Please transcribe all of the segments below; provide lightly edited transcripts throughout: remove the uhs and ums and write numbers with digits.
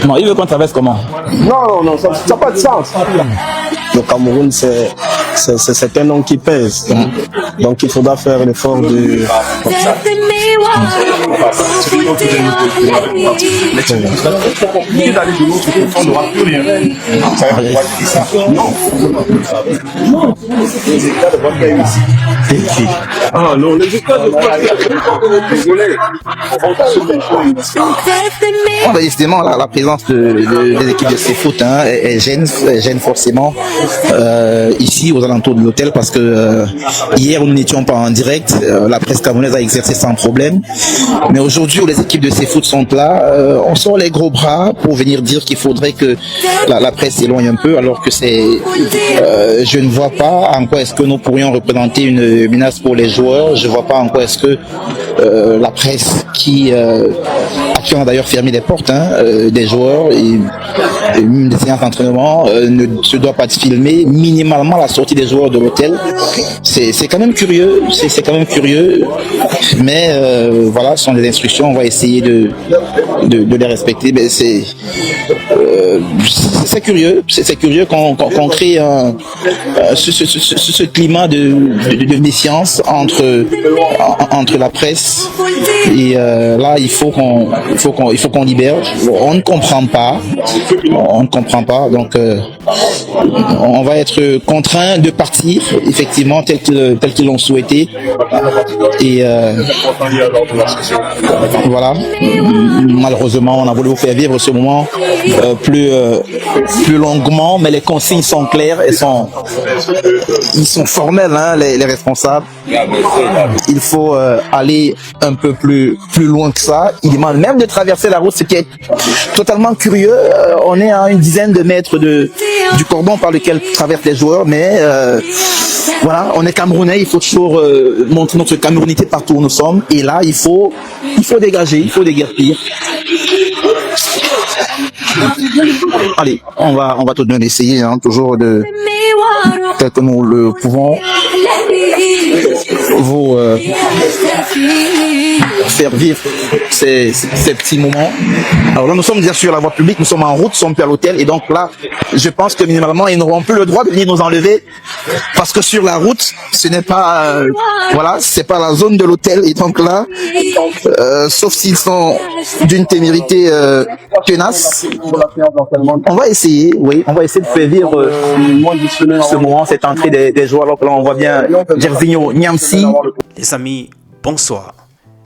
Non, il veut qu'on traverse comment? Non, non, ça n'a pas de sens. Le Cameroun, c'est un nom qui pèse. Donc il faudra faire l'effort de... Ah non, les États de Évidemment, la présence des équipes de foot gêne forcément ici aux alentours de l'hôtel parce que hier nous n'étions pas en direct, la presse camerounaise a exercé sans problème, mais aujourd'hui où les équipes de foot sont là, on sort les gros bras pour venir dire qu'il faudrait que la presse s'éloigne un peu, alors que je ne vois pas en quoi est-ce que nous pourrions représenter une menace pour les joueurs. Je ne vois pas en quoi est-ce que la presse à qui on a d'ailleurs fermé les portes des joueurs et même des séances d'entraînement ne se doit pas de filmer minimalement la sortie des joueurs de l'hôtel. C'est quand même curieux, mais voilà, ce sont des instructions, on va essayer de les respecter. Mais c'est curieux qu'on crée ce climat de méfiance entre la presse et là il faut qu'on libère. On ne comprend pas, donc on va être contraint de partir effectivement tel qu'ils l'ont souhaité et voilà, malheureusement on a voulu vous faire vivre ce moment plus longuement, mais les consignes sont claires et ils sont formels, les responsables. Il faut aller un peu plus loin que ça. Ils demandent même de traverser la route, ce qui est totalement curieux. On est à une dizaine de mètres du cordon par lequel traversent les joueurs, mais voilà, on est Camerounais, il faut toujours montrer notre camerounité partout où nous sommes. Et là, il faut dégager, il faut déguerpir. Allez, on va tout de même essayer, toujours tel que nous le pouvons, vous faire vivre ces petits moments. Alors là, nous sommes bien sûr la voie publique, nous sommes en route, nous sommes vers l'hôtel, et donc là, je pense que minimalement, ils n'auront plus le droit de venir nous enlever, parce que sur la route, ce n'est pas, voilà, c'est pas la zone de l'hôtel, et donc là, sauf s'ils sont d'une témérité tenace, on va essayer, de faire vivre ce moment, cette entrée des joueurs, alors que là, on voit bien Gervinho Niamsi. Les amis, bonsoir.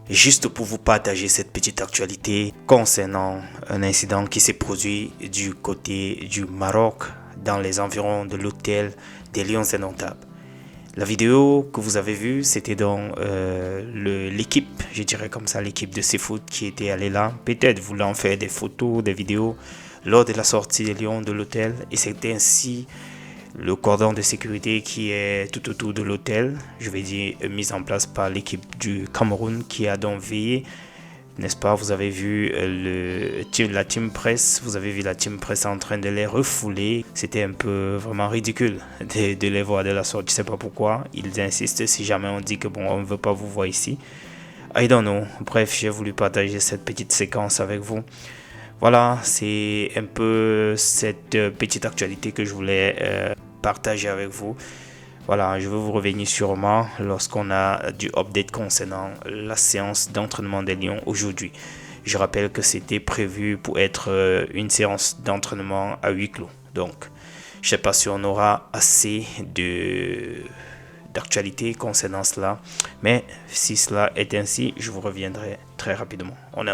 Juste pour vous partager cette petite actualité concernant un incident qui s'est produit du côté du Maroc, dans les environs de l'hôtel des Lions Indomptables. La vidéo que vous avez vue, c'était dans l'équipe, je dirais comme ça, l'équipe de foot qui était allée là, peut-être voulant faire des photos, des vidéos lors de la sortie des Lions de l'hôtel, et c'était ainsi le cordon de sécurité qui est tout autour de l'hôtel, je vais dire mis en place par l'équipe du Cameroun qui a donc veillé, n'est-ce pas? Vous avez vu la team presse, en train de les refouler. C'était un peu vraiment ridicule de les voir de la sorte. Je ne sais pas pourquoi ils insistent si jamais on dit que bon, on ne veut pas vous voir ici. I don't know. Bref, j'ai voulu partager cette petite séquence avec vous. Voilà, c'est un peu cette petite actualité que je voulais partager avec vous. Voilà, je vais vous revenir sûrement lorsqu'on a du update concernant la séance d'entraînement des Lions aujourd'hui. Je rappelle que c'était prévu pour être une séance d'entraînement à huis clos. Donc, je ne sais pas si on aura assez d'actualité concernant cela. Mais si cela est ainsi, je vous reviendrai très rapidement. On est...